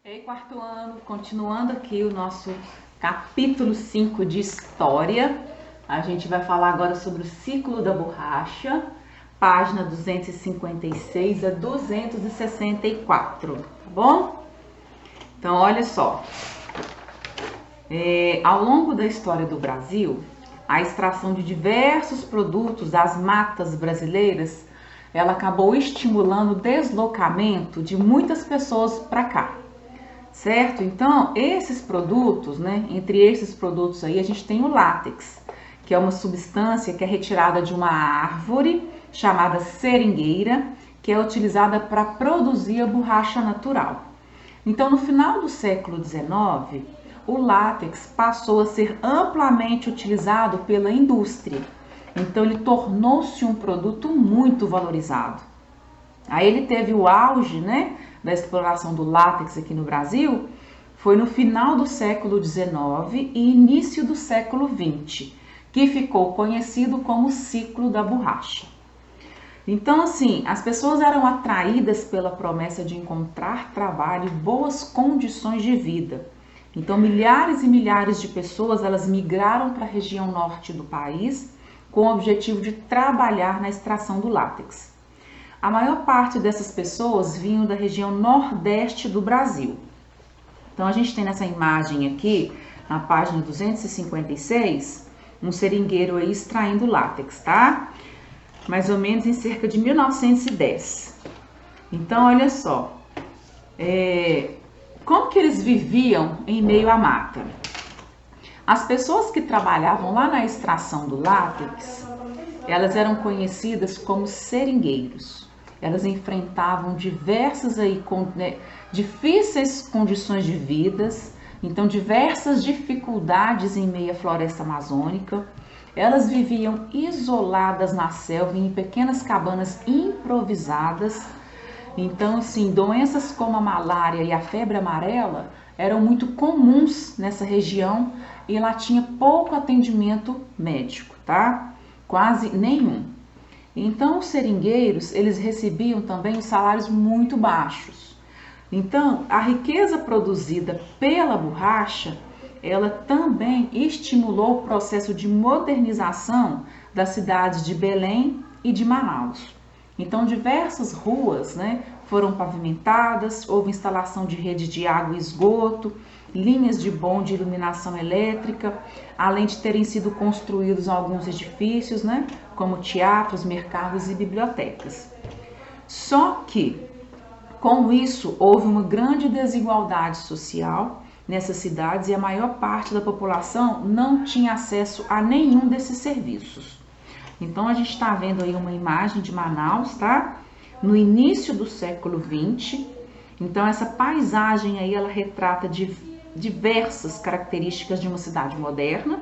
Ei, quarto ano, continuando aqui o nosso capítulo 5 de História. A gente vai falar agora sobre o ciclo da borracha, página 256 a 264, tá bom? Então, olha só. Ao longo da história do Brasil, a extração de diversos produtos das matas brasileiras, ela acabou estimulando o deslocamento de muitas pessoas para cá. Certo? Então, esses produtos, né? Entre esses produtos aí, a gente tem o látex, que é uma substância que é retirada de uma árvore chamada seringueira, que é utilizada para produzir a borracha natural. Então, no final do século XIX, o látex passou a ser amplamente utilizado pela indústria. Então, ele tornou-se um produto muito valorizado. Aí ele teve o auge, né, da exploração do látex aqui no Brasil, foi no final do século XIX e início do século XX, que ficou conhecido como ciclo da borracha. Então, assim, as pessoas eram atraídas pela promessa de encontrar trabalho e boas condições de vida. Então, milhares e milhares de pessoas, elas migraram para a região norte do país com o objetivo de trabalhar na extração do látex. A maior parte dessas pessoas vinham da região nordeste do Brasil. Então, a gente tem nessa imagem aqui, na página 256, um seringueiro aí extraindo látex, tá? Mais ou menos em cerca de 1910. Então, olha só, como que eles viviam em meio à mata? As pessoas que trabalhavam lá na extração do látex, elas eram conhecidas como seringueiros. Elas enfrentavam diversas difíceis condições de vida, então diversas dificuldades em meio à floresta amazônica. Elas viviam isoladas na selva em pequenas cabanas improvisadas. Então, assim, doenças como a malária e a febre amarela eram muito comuns nessa região e lá tinha pouco atendimento médico, tá? Quase nenhum. Então, os seringueiros, eles recebiam também os salários muito baixos. Então, a riqueza produzida pela borracha, ela também estimulou o processo de modernização das cidades de Belém e de Manaus. Então, diversas ruas, né, foram pavimentadas, houve instalação de rede de água e esgoto, linhas de bonde e iluminação elétrica, além de terem sido construídos alguns edifícios, né, como teatros, mercados e bibliotecas. Só que, com isso, houve uma grande desigualdade social nessas cidades e a maior parte da população não tinha acesso a nenhum desses serviços. Então, a gente está vendo aí uma imagem de Manaus, tá? No início do século XX. Então, essa paisagem aí, ela retrata diversas características de uma cidade moderna,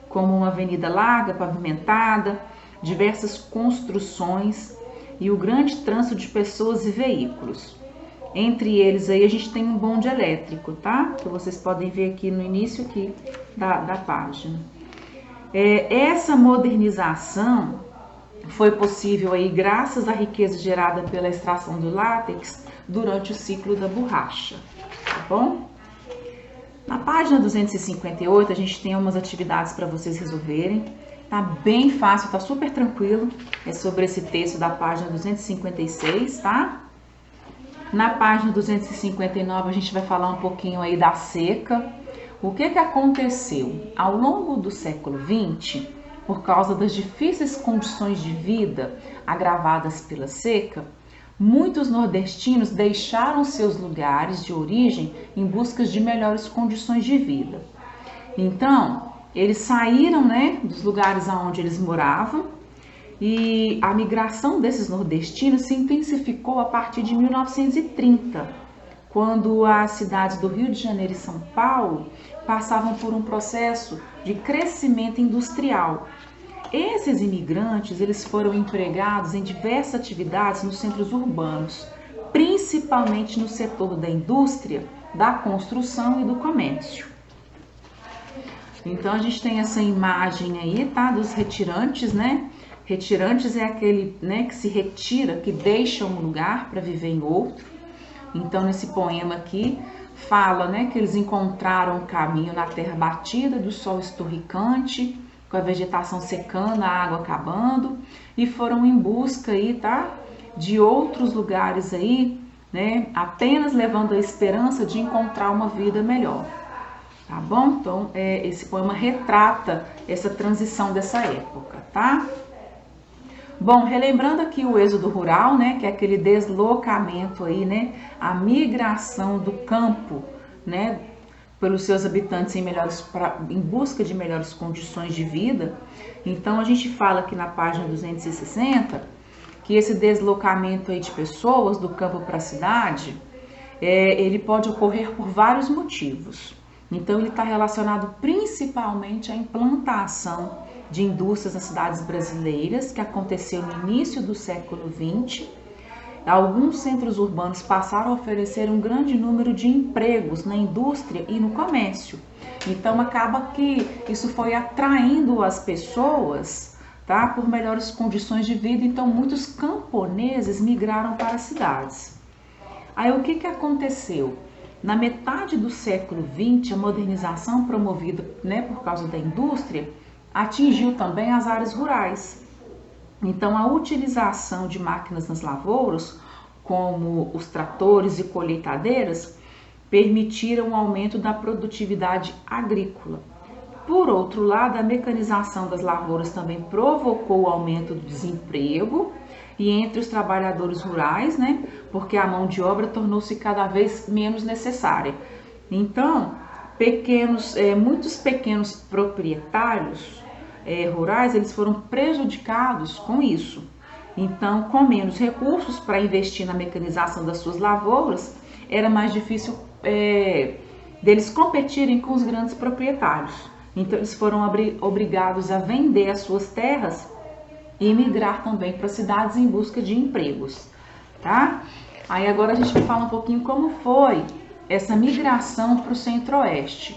como uma avenida larga, pavimentada, diversas construções e o grande trânsito de pessoas e veículos. Entre eles aí a gente tem um bonde elétrico, tá? Que vocês podem ver aqui no início aqui da página. Essa modernização foi possível aí graças à riqueza gerada pela extração do látex durante o ciclo da borracha, tá bom? Na página 258 a gente tem umas atividades para vocês resolverem. Tá bem fácil, tá super tranquilo. É sobre esse texto da página 256, tá? Na página 259 a gente vai falar um pouquinho aí da seca. O que aconteceu? Ao longo do século XX, por causa das difíceis condições de vida agravadas pela seca, muitos nordestinos deixaram seus lugares de origem em busca de melhores condições de vida. Então, eles saíram, né, dos lugares onde eles moravam e a migração desses nordestinos se intensificou a partir de 1930, quando as cidades do Rio de Janeiro e São Paulo passavam por um processo de crescimento industrial. Esses imigrantes, eles foram empregados em diversas atividades nos centros urbanos, principalmente no setor da indústria, da construção e do comércio. Então, a gente tem essa imagem aí, tá, dos retirantes, né? Retirantes é aquele, né, que se retira, que deixa um lugar para viver em outro. Então, nesse poema aqui, fala, né, que eles encontraram um caminho na terra batida, do sol esturricante, com a vegetação secando, a água acabando, e foram em busca aí, tá, de outros lugares aí, né, apenas levando a esperança de encontrar uma vida melhor. Tá bom? Então, esse poema retrata essa transição dessa época, tá? Bom, relembrando aqui o êxodo rural, né, que é aquele deslocamento aí, né, a migração do campo, né, pelos seus habitantes em busca de melhores condições de vida. Então, a gente fala aqui na página 260 que esse deslocamento aí de pessoas do campo para a cidade, ele pode ocorrer por vários motivos. Então, ele está relacionado principalmente à implantação de indústrias nas cidades brasileiras, que aconteceu no início do século XX. Alguns centros urbanos passaram a oferecer um grande número de empregos na indústria e no comércio. Então, acaba que isso foi atraindo as pessoas, tá, por melhores condições de vida. Então, muitos camponeses migraram para as cidades. Aí, o que aconteceu? Na metade do século XX, a modernização promovida, né, por causa da indústria atingiu também as áreas rurais. Então, a utilização de máquinas nas lavouras, como os tratores e colheitadeiras, permitiram o aumento da produtividade agrícola. Por outro lado, a mecanização das lavouras também provocou o aumento do desemprego e entre os trabalhadores rurais, né, porque a mão de obra tornou-se cada vez menos necessária. Então, muitos pequenos proprietários rurais, eles foram prejudicados com isso. Então, com menos recursos para investir na mecanização das suas lavouras, era mais difícil deles competirem com os grandes proprietários. Então, eles foram obrigados a vender as suas terras e migrar também para cidades em busca de empregos, tá? Aí agora a gente vai falar um pouquinho como foi essa migração para o centro-oeste.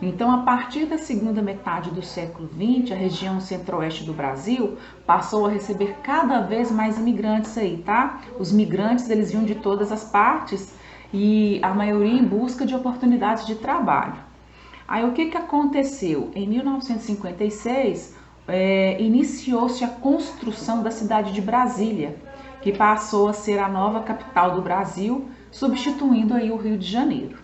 Então, a partir da segunda metade do século XX, a região centro-oeste do Brasil passou a receber cada vez mais imigrantes aí, tá? Os migrantes, eles vinham de todas as partes e a maioria em busca de oportunidades de trabalho. Aí, o que aconteceu? Em 1956, iniciou-se a construção da cidade de Brasília, que passou a ser a nova capital do Brasil, substituindo aí o Rio de Janeiro.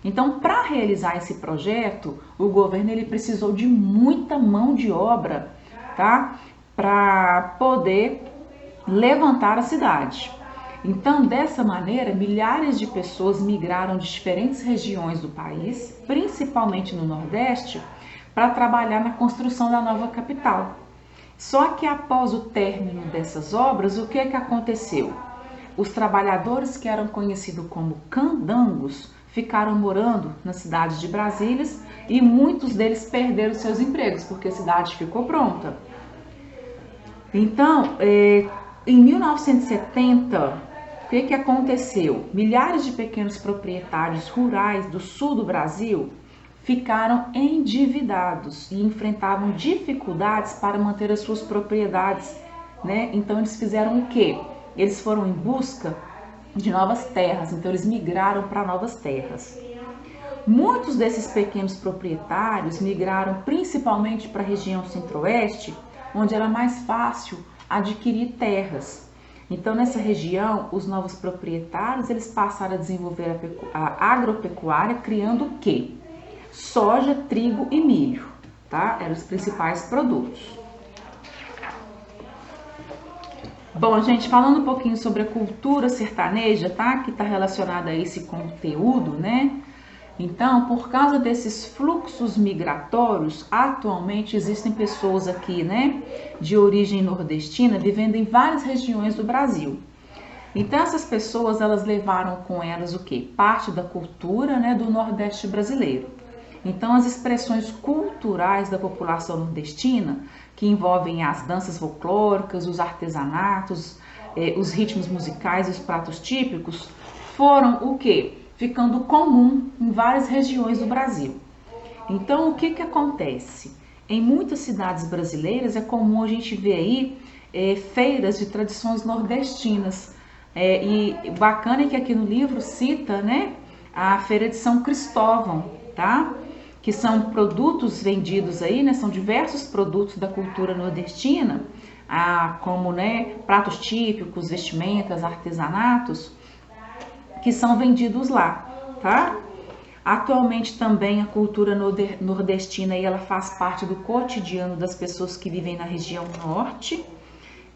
Então, para realizar esse projeto, o governo ele precisou de muita mão de obra, tá? Para poder levantar a cidade. Então, dessa maneira, milhares de pessoas migraram de diferentes regiões do país, principalmente no Nordeste, para trabalhar na construção da nova capital. Só que após o término dessas obras, o que aconteceu? Os trabalhadores que eram conhecidos como candangos ficaram morando nas cidades de Brasília e muitos deles perderam seus empregos, porque a cidade ficou pronta. Então, em 1970, o que aconteceu? Milhares de pequenos proprietários rurais do sul do Brasil ficaram endividados e enfrentavam dificuldades para manter as suas propriedades, né? Então, eles fizeram o quê? Eles foram em busca de novas terras, então eles migraram para novas terras. Muitos desses pequenos proprietários migraram principalmente para a região centro-oeste, onde era mais fácil adquirir terras. Então, nessa região, os novos proprietários eles passaram a desenvolver a agropecuária, criando o quê? Soja, trigo e milho, tá? Eram os principais produtos. Bom, gente, falando um pouquinho sobre a cultura sertaneja, tá? Que está relacionada a esse conteúdo, né? Então, por causa desses fluxos migratórios, atualmente existem pessoas aqui, né, de origem nordestina, vivendo em várias regiões do Brasil. Então, essas pessoas, elas levaram com elas o quê? Parte da cultura, né, do Nordeste brasileiro. Então, as expressões culturais da população nordestina, que envolvem as danças folclóricas, os artesanatos, os ritmos musicais e os pratos típicos, foram o quê? Ficando comum em várias regiões do Brasil. Então, o que acontece? Em muitas cidades brasileiras é comum a gente ver aí feiras de tradições nordestinas, E bacana é que aqui no livro cita, né, a Feira de São Cristóvão, tá? Que são produtos vendidos aí, né? São diversos produtos da cultura nordestina, como, né, pratos típicos, vestimentas, artesanatos, que são vendidos lá, tá? Atualmente também a cultura nordestina aí, ela faz parte do cotidiano das pessoas que vivem na região norte.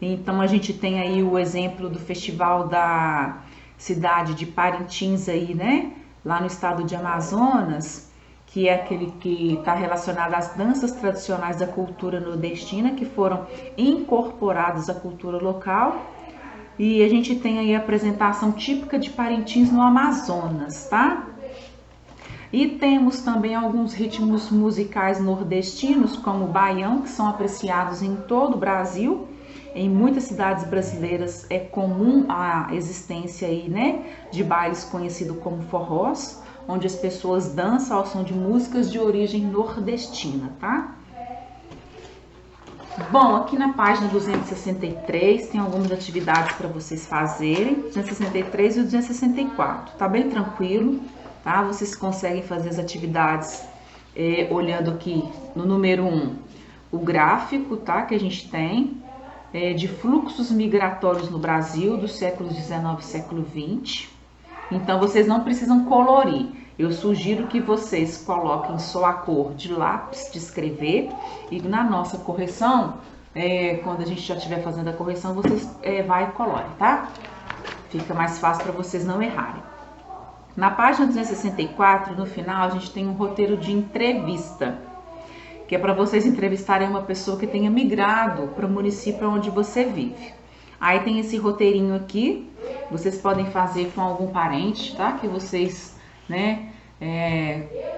Então a gente tem aí o exemplo do festival da cidade de Parintins aí, né? Lá no estado de Amazonas, que é aquele que está relacionado às danças tradicionais da cultura nordestina, que foram incorporadas à cultura local. E a gente tem aí a apresentação típica de Parintins no Amazonas, tá? E temos também alguns ritmos musicais nordestinos, como o baião, que são apreciados em todo o Brasil. Em muitas cidades brasileiras é comum a existência aí, né, de bailes conhecidos como forrós, onde as pessoas dançam ao som de músicas de origem nordestina, tá? Bom, aqui na página 263 tem algumas atividades para vocês fazerem, 263 e 264, tá bem tranquilo, tá? Vocês conseguem fazer as atividades olhando aqui no número 1, o gráfico, tá? Que a gente tem de fluxos migratórios no Brasil dos séculos 19 e século 20. Então vocês não precisam colorir. Eu sugiro que vocês coloquem só a cor de lápis de escrever e na nossa correção, quando a gente já estiver fazendo a correção, vocês vai e colorem, tá? Fica mais fácil para vocês não errarem. Na página 264, no final, a gente tem um roteiro de entrevista, que é para vocês entrevistarem uma pessoa que tenha migrado para o município onde você vive. Aí tem esse roteirinho aqui, vocês podem fazer com algum parente, tá? Que vocês, né,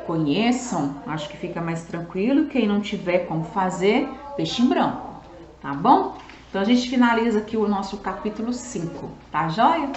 conheçam, acho que fica mais tranquilo. Quem não tiver como fazer, deixe em branco, tá bom? Então a gente finaliza aqui o nosso capítulo 5, tá joia?